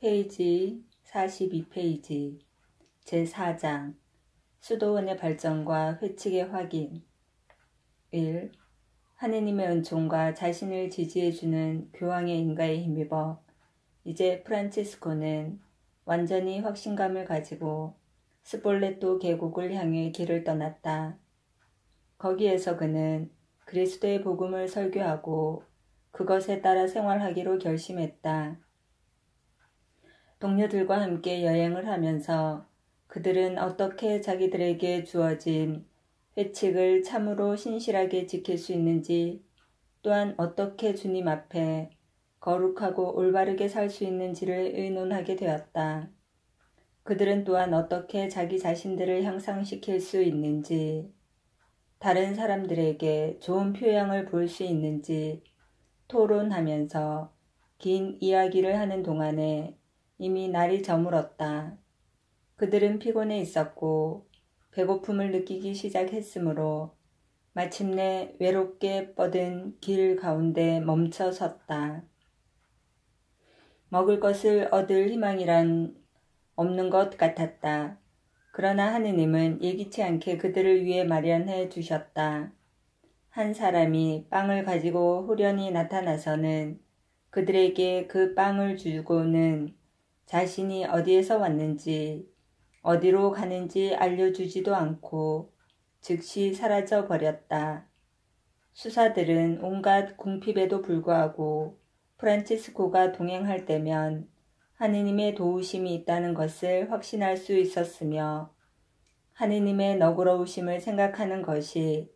페이지 42페이지 제4장 수도원의 발전과 회칙의 확인 1. 하느님의 은총과 자신을 지지해주는 교황의 인가에 힘입어 이제 프란치스코는 완전히 확신감을 가지고 스폴레토 계곡을 향해 길을 떠났다. 거기에서 그는 그리스도의 복음을 설교하고 그것에 따라 생활하기로 결심했다. 동료들과 함께 여행을 하면서 그들은 어떻게 자기들에게 주어진 회칙을 참으로 신실하게 지킬 수 있는지, 또한 어떻게 주님 앞에 거룩하고 올바르게 살 수 있는지를 의논하게 되었다. 그들은 또한 어떻게 자기 자신들을 향상시킬 수 있는지, 다른 사람들에게 좋은 표양을 볼 수 있는지 토론하면서 긴 이야기를 하는 동안에 이미 날이 저물었다. 그들은 피곤해 있었고 배고픔을 느끼기 시작했으므로 마침내 외롭게 뻗은 길 가운데 멈춰 섰다. 먹을 것을 얻을 희망이란 없는 것 같았다. 그러나 하느님은 예기치 않게 그들을 위해 마련해 주셨다. 한 사람이 빵을 가지고 후련히 나타나서는 그들에게 그 빵을 주고는 자신이 어디에서 왔는지 어디로 가는지 알려주지도 않고 즉시 사라져 버렸다. 수사들은 온갖 궁핍에도 불구하고 프란치스코가 동행할 때면 하느님의 도우심이 있다는 것을 확신할 수 있었으며 하느님의 너그러우심을 생각하는 것이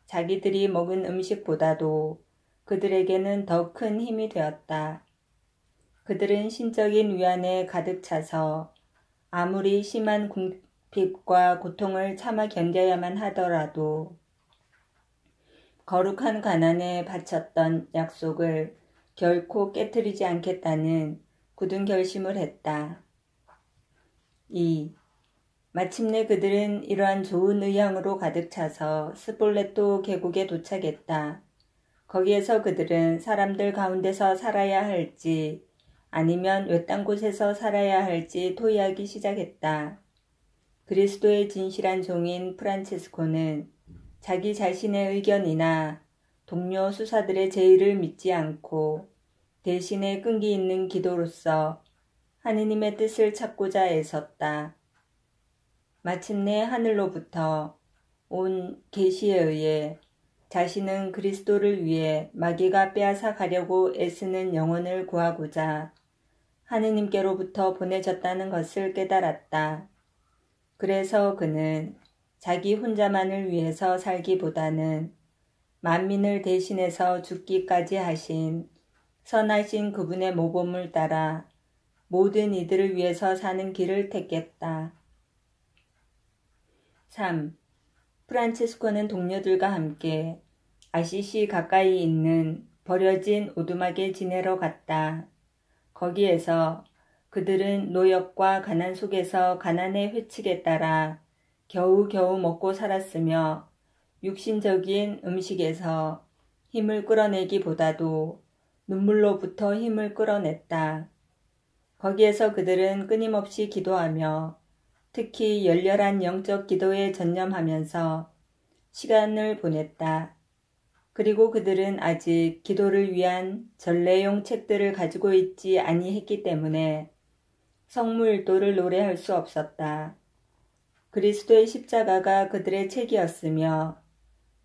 자기들이 먹은 음식보다도 그들에게는 더 큰 힘이 되었다. 그들은 신적인 위안에 가득 차서 아무리 심한 궁핍과 고통을 참아 견뎌야만 하더라도 거룩한 가난에 바쳤던 약속을 결코 깨트리지 않겠다는 굳은 결심을 했다. 2. 마침내 그들은 이러한 좋은 의향으로 가득 차서 스폴레토 계곡에 도착했다. 거기에서 그들은 사람들 가운데서 살아야 할지 아니면 외딴 곳에서 살아야 할지 토의하기 시작했다. 그리스도의 진실한 종인 프란치스코는 자기 자신의 의견이나 동료 수사들의 제의를 믿지 않고 대신에 끈기 있는 기도로서 하느님의 뜻을 찾고자 애썼다. 마침내 하늘로부터 온 계시에 의해 자신은 그리스도를 위해 마귀가 빼앗아 가려고 애쓰는 영혼을 구하고자 하느님께로부터 보내졌다는 것을 깨달았다. 그래서 그는 자기 혼자만을 위해서 살기보다는 만민을 대신해서 죽기까지 하신 선하신 그분의 모범을 따라 모든 이들을 위해서 사는 길을 택했다. 3. 프란치스코는 동료들과 함께 아시시 가까이 있는 버려진 오두막에 지내러 갔다. 거기에서 그들은 노역과 가난 속에서 가난의 회칙에 따라 겨우겨우 먹고 살았으며 육신적인 음식에서 힘을 끌어내기보다도 눈물로부터 힘을 끌어냈다. 거기에서 그들은 끊임없이 기도하며 특히 열렬한 영적 기도에 전념하면서 시간을 보냈다. 그리고 그들은 아직 기도를 위한 전례용 책들을 가지고 있지 아니했기 때문에 성무일도를 노래할 수 없었다. 그리스도의 십자가가 그들의 책이었으며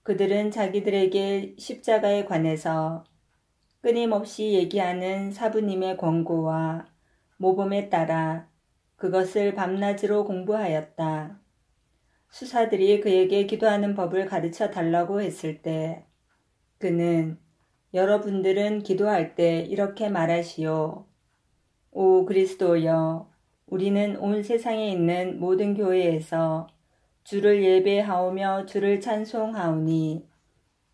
그들은 자기들에게 십자가에 관해서 끊임없이 얘기하는 사부님의 권고와 모범에 따라 그것을 밤낮으로 공부하였다. 수사들이 그에게 기도하는 법을 가르쳐 달라고 했을 때 그는 여러분들은 기도할 때 이렇게 말하시오. 오 그리스도여, 우리는 온 세상에 있는 모든 교회에서 주를 예배하오며 주를 찬송하오니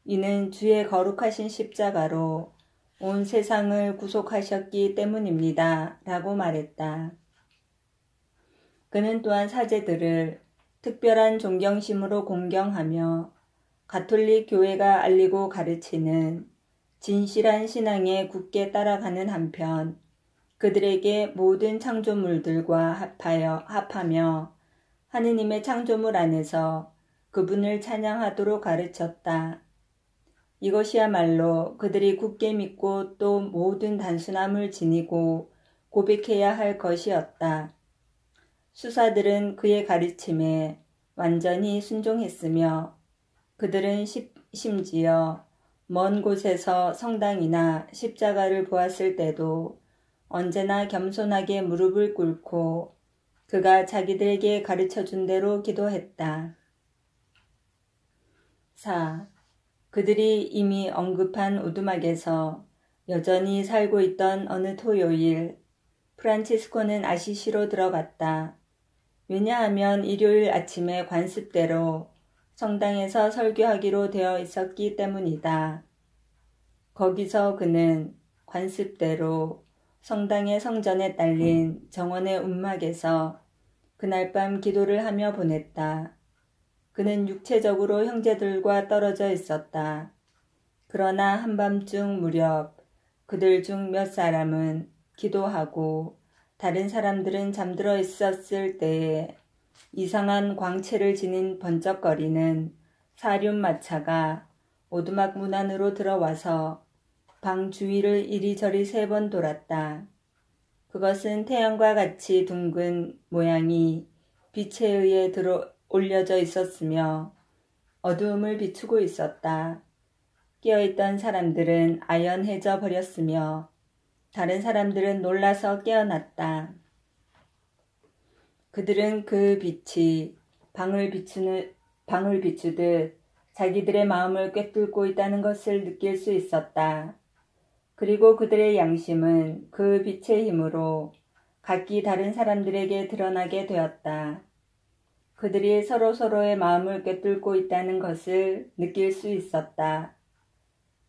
이는 주의 거룩하신 십자가로 온 세상을 구속하셨기 때문입니다. 라고 말했다. 그는 또한 사제들을 특별한 존경심으로 공경하며 가톨릭 교회가 알리고 가르치는 진실한 신앙에 굳게 따라가는 한편 그들에게 모든 창조물들과 합하며 하느님의 창조물 안에서 그분을 찬양하도록 가르쳤다. 이것이야말로 그들이 굳게 믿고 또 모든 단순함을 지니고 고백해야 할 것이었다. 수사들은 그의 가르침에 완전히 순종했으며 그들은 심지어 먼 곳에서 성당이나 십자가를 보았을 때도 언제나 겸손하게 무릎을 꿇고 그가 자기들에게 가르쳐준 대로 기도했다. 4. 그들이 이미 언급한 오두막에서 여전히 살고 있던 어느 토요일, 프란치스코는 아시시로 들어갔다. 왜냐하면 일요일 아침에 관습대로 성당에서 설교하기로 되어 있었기 때문이다. 거기서 그는 관습대로 성당의 성전에 딸린 정원의 움막에서 그날 밤 기도를 하며 보냈다. 그는 육체적으로 형제들과 떨어져 있었다. 그러나 한밤중 무렵 그들 중 몇 사람은 기도하고 다른 사람들은 잠들어 있었을 때에 이상한 광채를 지닌 번쩍거리는 사륜마차가 오두막 문 안으로 들어와서 방 주위를 이리저리 3번 돌았다. 그것은 태양과 같이 둥근 모양이 빛에 의해 올려져 있었으며 어두움을 비추고 있었다. 깨어있던 사람들은 아연해져 버렸으며 다른 사람들은 놀라서 깨어났다. 그들은 그 빛이 방을 비추듯 자기들의 마음을 꿰뚫고 있다는 것을 느낄 수 있었다. 그리고 그들의 양심은 그 빛의 힘으로 각기 다른 사람들에게 드러나게 되었다. 그들이 서로서로의 마음을 꿰뚫고 있다는 것을 느낄 수 있었다.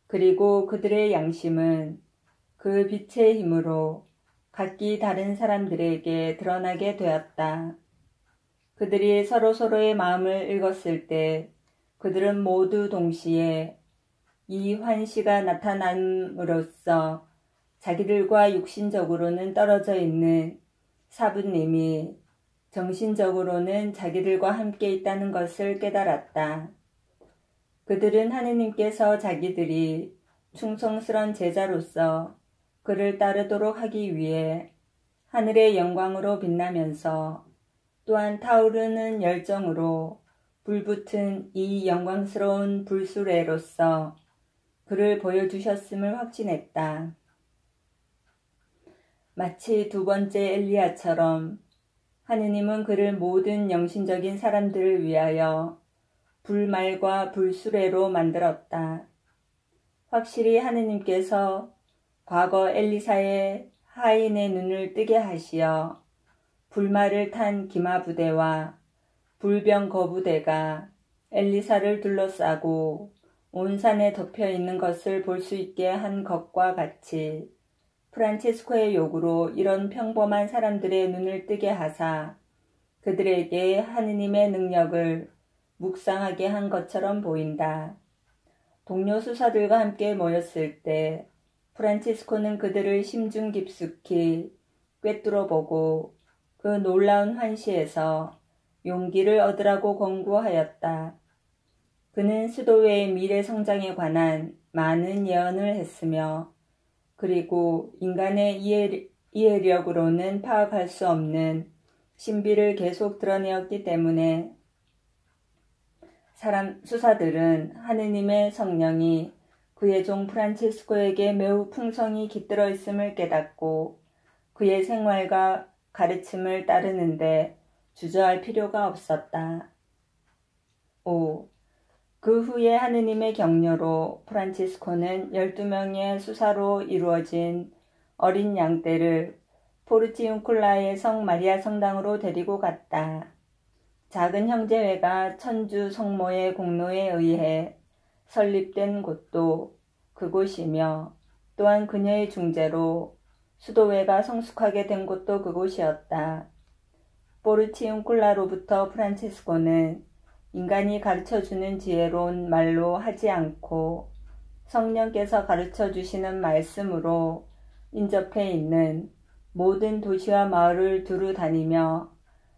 그리고 그들의 양심은 그 빛의 힘으로 각기 다른 사람들에게 드러나게 되었다. 그들이 서로서로의 마음을 읽었을 때 그들은 모두 동시에 이 환시가 나타남으로써 자기들과 육신적으로는 떨어져 있는 사부님이 정신적으로는 자기들과 함께 있다는 것을 깨달았다. 그들은 하느님께서 자기들이 충성스런 제자로서 그를 따르도록 하기 위해 하늘의 영광으로 빛나면서 또한 타오르는 열정으로 불붙은 이 영광스러운 불수레로서 그를 보여주셨음을 확신했다. 마치 2번째 엘리야처럼 하느님은 그를 모든 영신적인 사람들을 위하여 불말과 불수레로 만들었다. 확실히 하느님께서 과거 엘리사의 하인의 눈을 뜨게 하시어 불말을 탄 기마부대와 불병 거부대가 엘리사를 둘러싸고 온 산에 덮여 있는 것을 볼 수 있게 한 것과 같이 프란체스코의 요구로 이런 평범한 사람들의 눈을 뜨게 하사 그들에게 하느님의 능력을 묵상하게 한 것처럼 보인다. 동료 수사들과 함께 모였을 때 프란치스코는 그들을 심중 깊숙이 꿰뚫어 보고 그 놀라운 환시에서 용기를 얻으라고 권고하였다. 그는 수도회의 미래 성장에 관한 많은 예언을 했으며 그리고 인간의 이해력으로는 파악할 수 없는 신비를 계속 드러내었기 때문에 수사들은 하느님의 성령이 그의 종 프란치스코에게 매우 풍성히 깃들어 있음을 깨닫고 그의 생활과 가르침을 따르는데 주저할 필요가 없었다. 5. 그 후에 하느님의 격려로 프란치스코는 12명의 수사로 이루어진 어린 양떼를 포르치운쿨라의 성 마리아 성당으로 데리고 갔다. 작은 형제회가 천주 성모의 공로에 의해 설립된 곳도 그곳이며 또한 그녀의 중재로 수도회가 성숙하게 된 곳도 그곳이었다. 포르치운쿨라로부터 프란체스코는 인간이 가르쳐주는 지혜로운 말로 하지 않고 성령께서 가르쳐주시는 말씀으로 인접해 있는 모든 도시와 마을을 두루 다니며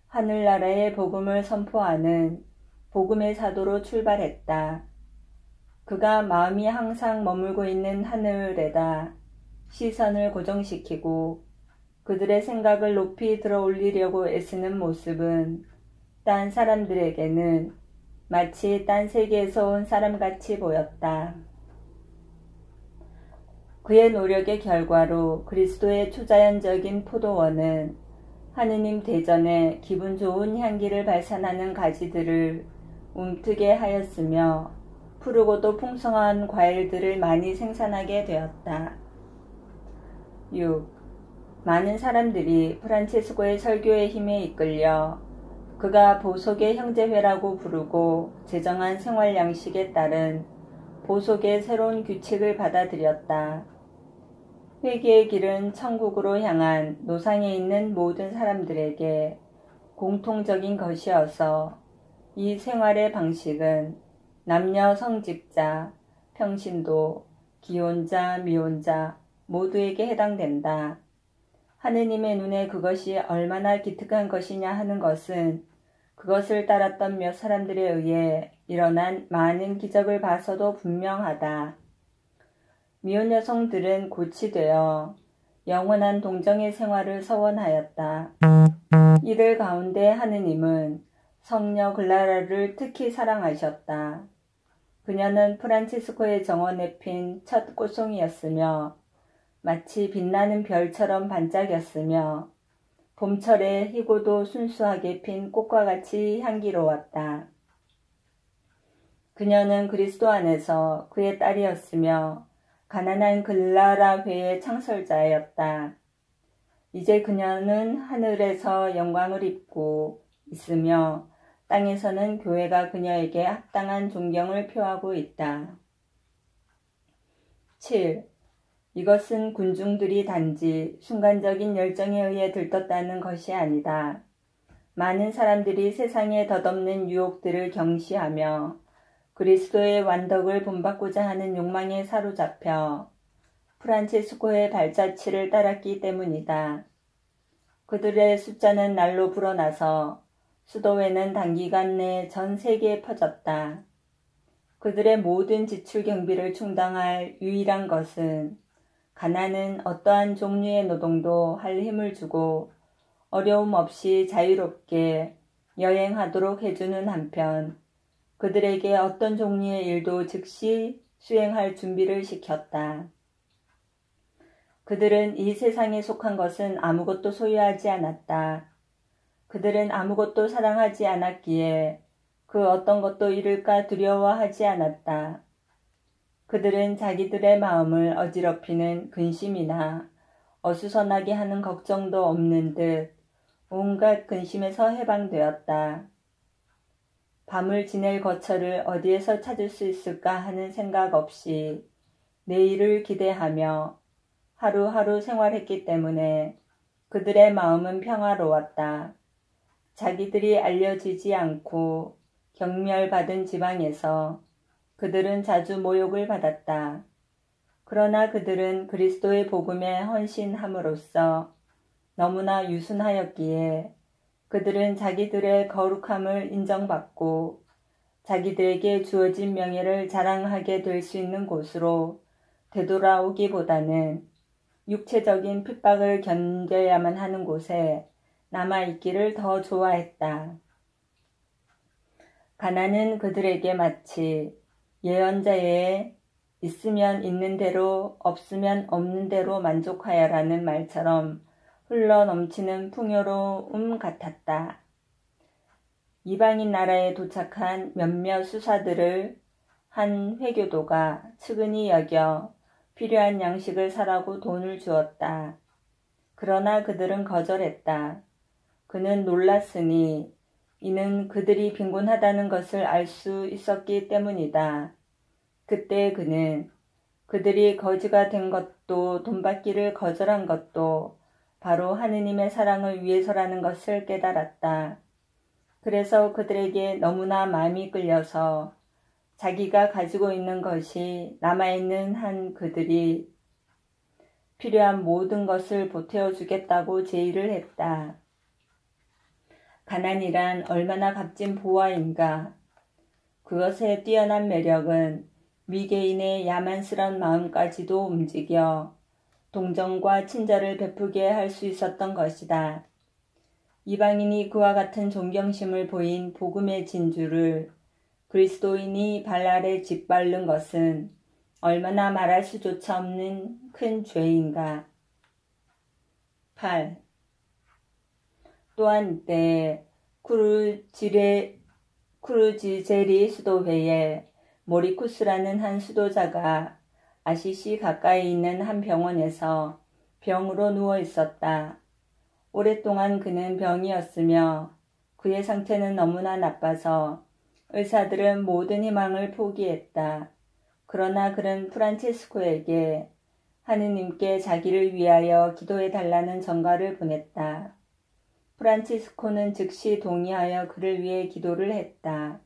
하늘나라의 복음을 선포하는 복음의 사도로 출발했다. 그가 마음이 항상 머물고 있는 하늘에다 시선을 고정시키고 그들의 생각을 높이 들어 올리려고 애쓰는 모습은 딴 사람들에게는 마치 딴 세계에서 온 사람같이 보였다. 그의 노력의 결과로 그리스도의 초자연적인 포도원은 하느님 대전에 기분 좋은 향기를 발산하는 가지들을 움트게 하였으며 푸르고도 풍성한 과일들을 많이 생산하게 되었다. 6. 많은 사람들이 프란체스코의 설교의 힘에 이끌려 그가 보속의 형제회라고 부르고 제정한 생활 양식에 따른 보속의 새로운 규칙을 받아들였다. 회개의 길은 천국으로 향한 노상에 있는 모든 사람들에게 공통적인 것이어서 이 생활의 방식은 남녀 성직자, 평신도, 기혼자, 미혼자 모두에게 해당된다. 하느님의 눈에 그것이 얼마나 기특한 것이냐 하는 것은 그것을 따랐던 몇 사람들에 의해 일어난 많은 기적을 봐서도 분명하다. 미혼 여성들은 고치되어 영원한 동정의 생활을 서원하였다. 이들 가운데 하느님은 성녀 글라라를 특히 사랑하셨다. 그녀는 프란치스코의 정원에 핀 첫 꽃송이였으며 마치 빛나는 별처럼 반짝였으며 봄철에 희고도 순수하게 핀 꽃과 같이 향기로웠다. 그녀는 그리스도 안에서 그의 딸이었으며 가난한 글라라 회의 창설자였다. 이제 그녀는 하늘에서 영광을 입고 있으며 땅에서는 교회가 그녀에게 합당한 존경을 표하고 있다. 7. 이것은 군중들이 단지 순간적인 열정에 의해 들떴다는 것이 아니다. 많은 사람들이 세상에 덧없는 유혹들을 경시하며 그리스도의 완덕을 본받고자 하는 욕망에 사로잡혀 프란체스코의 발자취를 따랐기 때문이다. 그들의 숫자는 날로 불어나서 수도회는 단기간 내 전 세계에 퍼졌다. 그들의 모든 지출 경비를 충당할 유일한 것은 가난은 어떠한 종류의 노동도 할 힘을 주고 어려움 없이 자유롭게 여행하도록 해주는 한편 그들에게 어떤 종류의 일도 즉시 수행할 준비를 시켰다. 그들은 이 세상에 속한 것은 아무것도 소유하지 않았다. 그들은 아무것도 사랑하지 않았기에 그 어떤 것도 잃을까 두려워하지 않았다. 그들은 자기들의 마음을 어지럽히는 근심이나 어수선하게 하는 걱정도 없는 듯 온갖 근심에서 해방되었다. 밤을 지낼 거처를 어디에서 찾을 수 있을까 하는 생각 없이 내일을 기대하며 하루하루 생활했기 때문에 그들의 마음은 평화로웠다. 자기들이 알려지지 않고 경멸받은 지방에서 그들은 자주 모욕을 받았다. 그러나 그들은 그리스도의 복음에 헌신함으로써 너무나 유순하였기에 그들은 자기들의 거룩함을 인정받고 자기들에게 주어진 명예를 자랑하게 될 수 있는 곳으로 되돌아오기보다는 육체적인 핍박을 견뎌야만 하는 곳에 남아있기를 더 좋아했다. 가난은 그들에게 마치 예언자의 있으면 있는 대로 없으면 없는 대로 만족하여라는 말처럼 흘러넘치는 풍요로움 같았다. 이방인 나라에 도착한 몇몇 수사들을 한 회교도가 측은히 여겨 필요한 양식을 사라고 돈을 주었다. 그러나 그들은 거절했다. 그는 놀랐으니 이는 그들이 빈곤하다는 것을 알 수 있었기 때문이다. 그때 그는 그들이 거지가 된 것도 돈 받기를 거절한 것도 바로 하느님의 사랑을 위해서라는 것을 깨달았다. 그래서 그들에게 너무나 마음이 끌려서 자기가 가지고 있는 것이 남아있는 한 그들이 필요한 모든 것을 보태어 주겠다고 제의를 했다. 가난이란 얼마나 값진 보화인가. 그것의 뛰어난 매력은 미개인의 야만스런 마음까지도 움직여 동정과 친절을 베푸게 할 수 있었던 것이다. 이방인이 그와 같은 존경심을 보인 복음의 진주를 그리스도인이 발 아래 짓밟는 것은 얼마나 말할 수조차 없는 큰 죄인가. 8. 또한 이때 쿠르지제리 수도회에 모리쿠스라는 한 수도자가 아시시 가까이 있는 한 병원에서 병으로 누워 있었다. 오랫동안 그는 병이었으며 그의 상태는 너무나 나빠서 의사들은 모든 희망을 포기했다. 그러나 그는 프란치스코에게 하느님께 자기를 위하여 기도해 달라는 전가를 보냈다. 프란치스코는 즉시 동의하여 그를 위해 기도를 했다.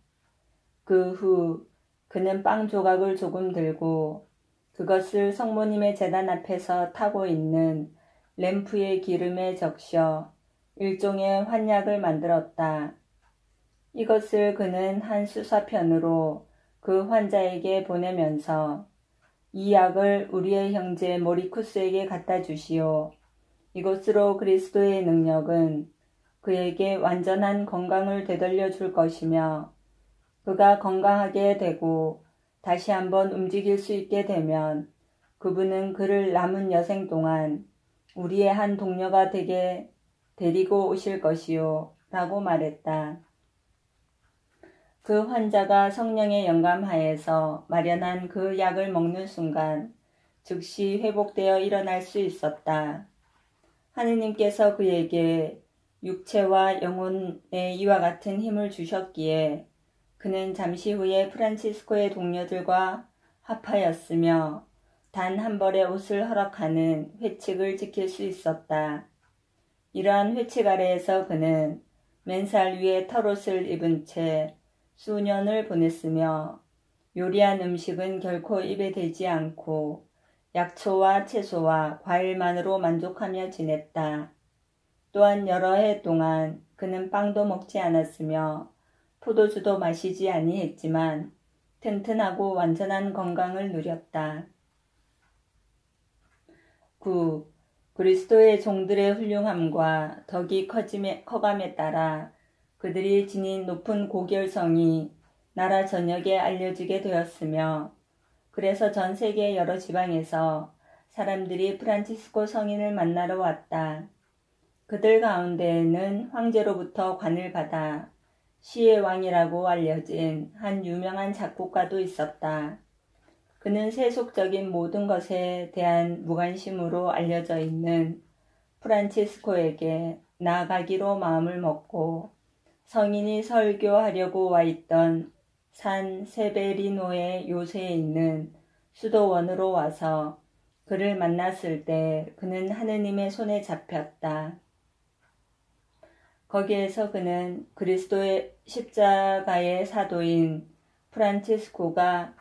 그 후 그는 빵 조각을 조금 들고 그것을 성모님의 제단 앞에서 타고 있는 램프의 기름에 적셔 일종의 환약을 만들었다. 이것을 그는 한 수사편으로 그 환자에게 보내면서 이 약을 우리의 형제 모리쿠스에게 갖다 주시오. 이것으로 그리스도의 능력은 그에게 완전한 건강을 되돌려 줄 것이며 그가 건강하게 되고 다시 한번 움직일 수 있게 되면 그분은 그를 남은 여생 동안 우리의 한 동료가 되게 데리고 오실 것이요 라고 말했다. 그 환자가 성령의 영감하에서 마련한 그 약을 먹는 순간 즉시 회복되어 일어날 수 있었다. 하느님께서 그에게 육체와 영혼에 이와 같은 힘을 주셨기에 그는 잠시 후에 프란치스코의 동료들과 합하였으며 단 한 벌의 옷을 허락하는 회칙을 지킬 수 있었다. 이러한 회칙 아래에서 그는 맨살 위에 털옷을 입은 채 수년을 보냈으며 요리한 음식은 결코 입에 대지 않고 약초와 채소와 과일만으로 만족하며 지냈다. 또한 여러 해 동안 그는 빵도 먹지 않았으며 포도주도 마시지 아니했지만 튼튼하고 완전한 건강을 누렸다. 9. 그리스도의 종들의 훌륭함과 덕이 커감에 따라 그들이 지닌 높은 고결성이 나라 전역에 알려지게 되었으며 그래서 전 세계 여러 지방에서 사람들이 프란치스코 성인을 만나러 왔다. 그들 가운데에는 황제로부터 관을 받아 시의 왕이라고 알려진 한 유명한 작곡가도 있었다. 그는 세속적인 모든 것에 대한 무관심으로 알려져 있는 프란치스코에게 나아가기로 마음을 먹고 성인이 설교하려고 와 있던 산 세베리노의 요새에 있는 수도원으로 와서 그를 만났을 때 그는 하느님의 손에 잡혔다. 거기에서 그는 그리스도의 십자가의 사도인 프란치스코가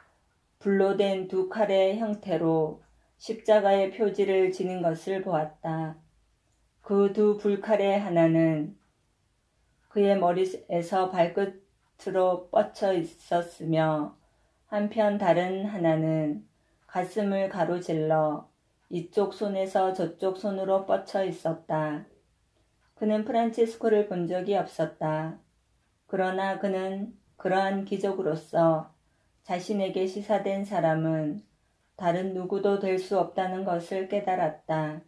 불로 된 두 칼의 형태로 십자가의 표지를 지닌 것을 보았다. 그 두 불칼의 하나는 그의 머리에서 발끝으로 뻗쳐 있었으며 한편 다른 하나는 가슴을 가로질러 이쪽 손에서 저쪽 손으로 뻗쳐 있었다. 그는 프란치스코를 본 적이 없었다. 그러나 그는 그러한 기적으로서 자신에게 시사된 사람은 다른 누구도 될 수 없다는 것을 깨달았다.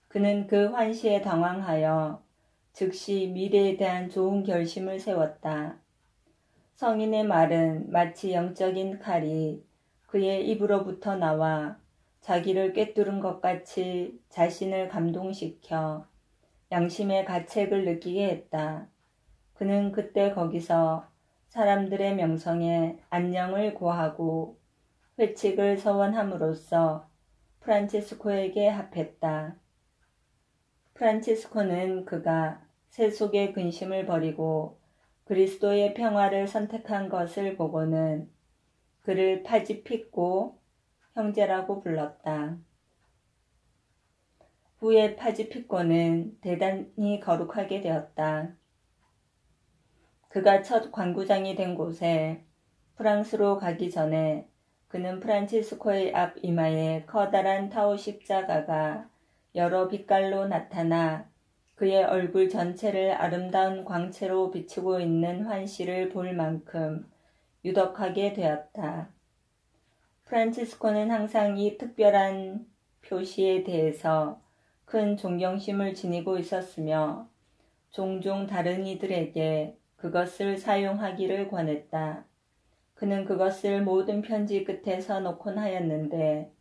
그는 그 환시에 당황하여 즉시 미래에 대한 좋은 결심을 세웠다. 성인의 말은 마치 영적인 칼이 그의 입으로부터 나와 자기를 꿰뚫은 것 같이 자신을 감동시켜 양심의 가책을 느끼게 했다. 그는 그때 거기서 사람들의 명성에 안녕을 고하고 회칙을 서원함으로써 프란치스코에게 합했다. 프란치스코는 그가 세속의 근심을 버리고 그리스도의 평화를 선택한 것을 보고는 그를 파지픽고 형제라고 불렀다. 후에 파지피코는 대단히 거룩하게 되었다. 그가 첫 관구장이 된 곳에 프랑스로 가기 전에 그는 프란치스코의 앞 이마에 커다란 타오 십자가가 여러 빛깔로 나타나 그의 얼굴 전체를 아름다운 광채로 비추고 있는 환시를 볼 만큼 유덕하게 되었다. 프란치스코는 항상 이 특별한 표시에 대해서 큰 존경심을 지니고 있었으며 종종 다른 이들에게 그것을 사용하기를 권했다. 그는 그것을 모든 편지 끝에 써놓곤 하였는데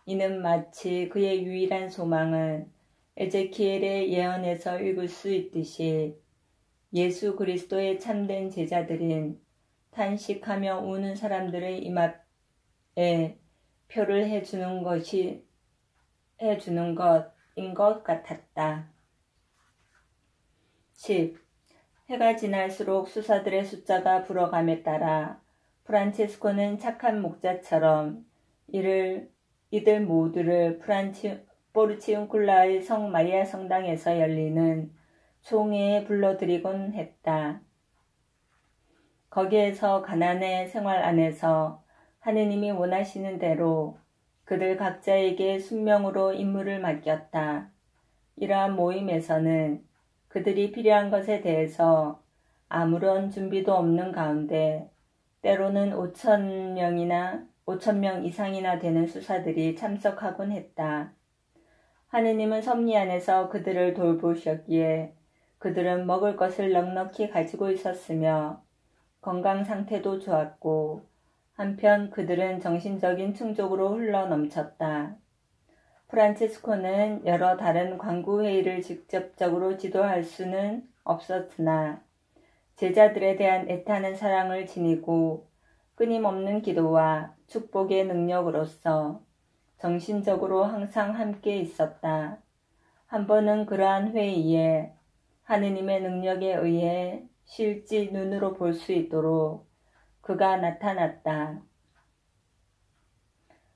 이는 마치 그의 유일한 소망은 에제키엘의 예언에서 읽을 수 있듯이 예수 그리스도의 참된 제자들인 탄식하며 우는 사람들의 이마에 표를 해주는 것인 것 같았다. 10. 해가 지날수록 수사들의 숫자가 불어감에 따라 프란체스코는 착한 목자처럼 이들 모두를 포르치운쿨라의 성 마리아 성당에서 열리는 총회에 불러들이곤 했다. 거기에서 가난의 생활 안에서 하느님이 원하시는 대로 그들 각자에게 순명으로 임무를 맡겼다. 이러한 모임에서는 그들이 필요한 것에 대해서 아무런 준비도 없는 가운데 때로는 5,000명 이상이나 되는 수사들이 참석하곤 했다. 하느님은 섭리 안에서 그들을 돌보셨기에 그들은 먹을 것을 넉넉히 가지고 있었으며 건강 상태도 좋았고 한편 그들은 정신적인 충족으로 흘러넘쳤다. 프란치스코는 여러 다른 광구회의를 직접적으로 지도할 수는 없었으나 제자들에 대한 애타는 사랑을 지니고 끊임없는 기도와 축복의 능력으로서 정신적으로 항상 함께 있었다. 한 번은 그러한 회의에 하느님의 능력에 의해 실지 눈으로 볼 수 있도록 그가 나타났다.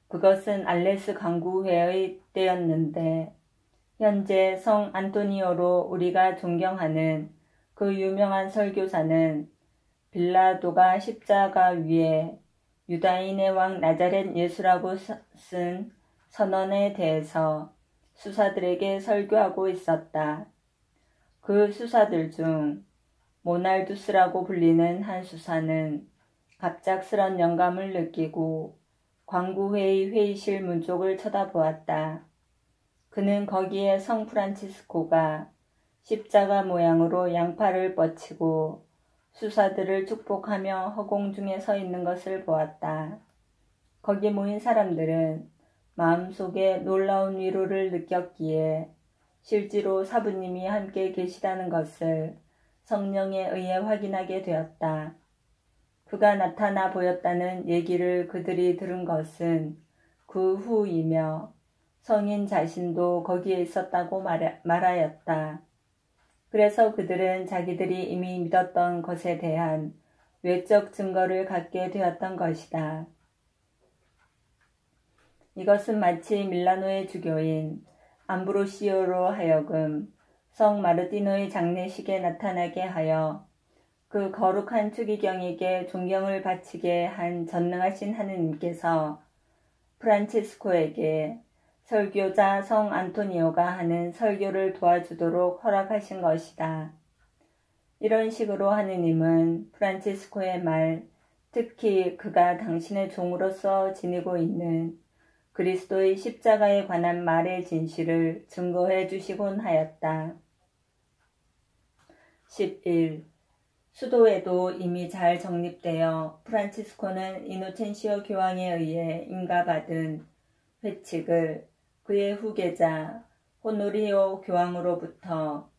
그것은 알레스 강구회의 때였는데 현재 성 안토니오로 우리가 존경하는 그 유명한 설교사는 빌라도가 십자가 위에 유다인의 왕 나자렛 예수라고 쓴 선언에 대해서 수사들에게 설교하고 있었다. 그 수사들 중 모날두스라고 불리는 한 수사는 갑작스런 영감을 느끼고 광구회의 회의실 문 쪽을 쳐다보았다. 그는 거기에 성 프란치스코가 십자가 모양으로 양팔을 뻗치고 수사들을 축복하며 허공 중에 서 있는 것을 보았다. 거기 모인 사람들은 마음속에 놀라운 위로를 느꼈기에 실제로 사부님이 함께 계시다는 것을 성령에 의해 확인하게 되었다. 그가 나타나 보였다는 얘기를 그들이 들은 것은 그 후이며 성인 자신도 거기에 있었다고 말하였다. 그래서 그들은 자기들이 이미 믿었던 것에 대한 외적 증거를 갖게 되었던 것이다. 이것은 마치 밀라노의 주교인 암브로시오로 하여금 성 마르티노의 장례식에 나타나게 하여 그 거룩한 추기경에게 존경을 바치게 한 전능하신 하느님께서 프란치스코에게 설교자 성 안토니오가 하는 설교를 도와주도록 허락하신 것이다. 이런 식으로 하느님은 프란치스코의 말, 특히 그가 당신의 종으로서 지니고 있는 그리스도의 십자가에 관한 말의 진실을 증거해 주시곤 하였다. 11. 수도에도 이미 잘 정립되어 프란치스코는 이노첸시오 교황에 의해 인가받은 회칙을 그의 후계자 호노리오 교황으로부터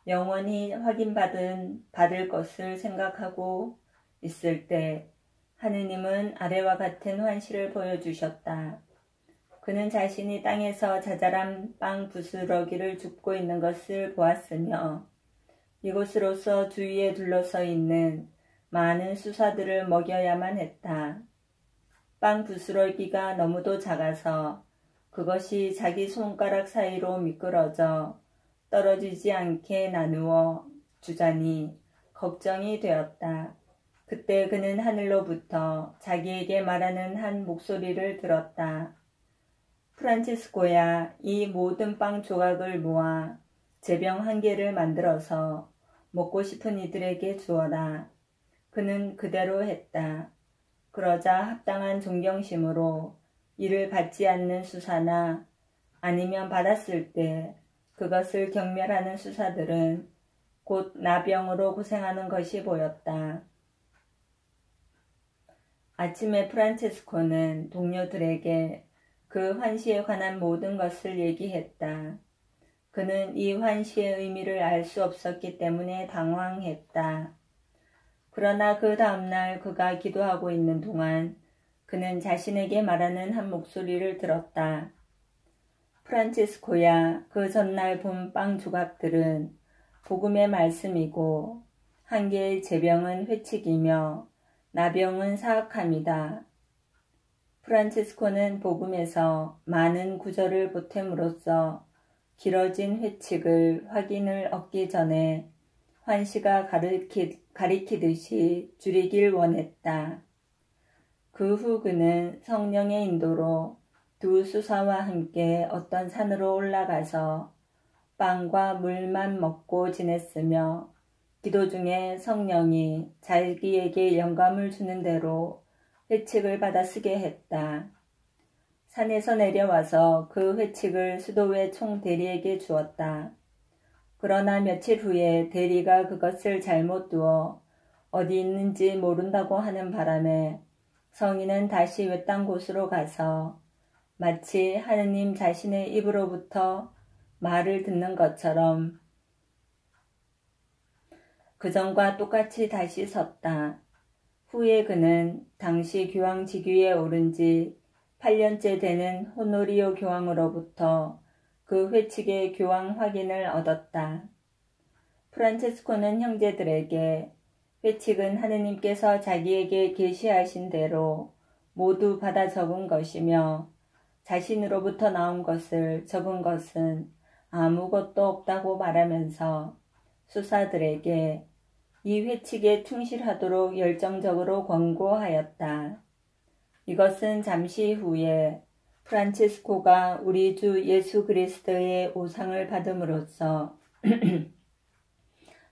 영원히 받을 것을 생각하고 있을 때 하느님은 아래와 같은 환시를 보여주셨다. 그는 자신이 땅에서 자잘한 빵 부스러기를 줍고 있는 것을 보았으며 이곳으로서 주위에 둘러서 있는 많은 수사들을 먹여야만 했다. 빵 부스러기가 너무도 작아서 그것이 자기 손가락 사이로 미끄러져 떨어지지 않게 나누어 주자니 걱정이 되었다. 그때 그는 하늘로부터 자기에게 말하는 한 목소리를 들었다. 프란치스코야, 이 모든 빵 조각을 모아 제병 한 개를 만들어서 먹고 싶은 이들에게 주어라. 그는 그대로 했다. 그러자 합당한 존경심으로 이를 받지 않는 수사나 아니면 받았을 때 그것을 경멸하는 수사들은 곧 나병으로 고생하는 것이 보였다. 아침에 프란체스코는 동료들에게 그 환시에 관한 모든 것을 얘기했다. 그는 이 환시의 의미를 알 수 없었기 때문에 당황했다. 그러나 그 다음날 그가 기도하고 있는 동안 그는 자신에게 말하는 한 목소리를 들었다. 프란치스코야, 그 전날 본 빵 조각들은 복음의 말씀이고 한 개의 제병은 회칙이며 나병은 사악함이다. 프란치스코는 복음에서 많은 구절을 보탬으로써 길어진 회칙을 확인을 얻기 전에 환시가 가리키듯이 줄이길 원했다. 그 후 그는 성령의 인도로 두 수사와 함께 어떤 산으로 올라가서 빵과 물만 먹고 지냈으며 기도 중에 성령이 자기에게 영감을 주는 대로 회칙을 받아 쓰게 했다. 산에서 내려와서 그 회칙을 수도회 총대리에게 주었다. 그러나 며칠 후에 대리가 그것을 잘못 두어 어디 있는지 모른다고 하는 바람에 성인은 다시 외딴 곳으로 가서 마치 하느님 자신의 입으로부터 말을 듣는 것처럼 그전과 똑같이 다시 섰다. 후에 그는 당시 교황 직위에 오른 지 8년째 되는 호노리오 교황으로부터 그 회칙의 교황 확인을 얻었다. 프란체스코는 형제들에게 회칙은 하느님께서 자기에게 계시하신 대로 모두 받아 적은 것이며 자신으로부터 나온 것을 적은 것은 아무것도 없다고 말하면서 수사들에게 이 회칙에 충실하도록 열정적으로 권고하였다. 이것은 잠시 후에 프란치스코가 우리 주 예수 그리스도의 오상을 받음으로써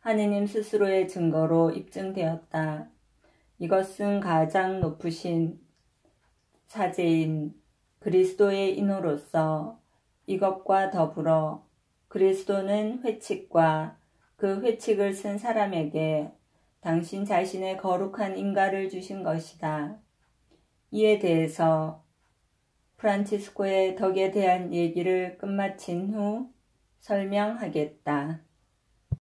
하느님 스스로의 증거로 입증되었다. 이것은 가장 높으신 사제인 그리스도의 인호로서 이것과 더불어 그리스도는 회칙과 그 회칙을 쓴 사람에게 당신 자신의 거룩한 인가를 주신 것이다. 이에 대해서 프란치스코의 덕에 대한 얘기를 끝마친 후 설명하겠다.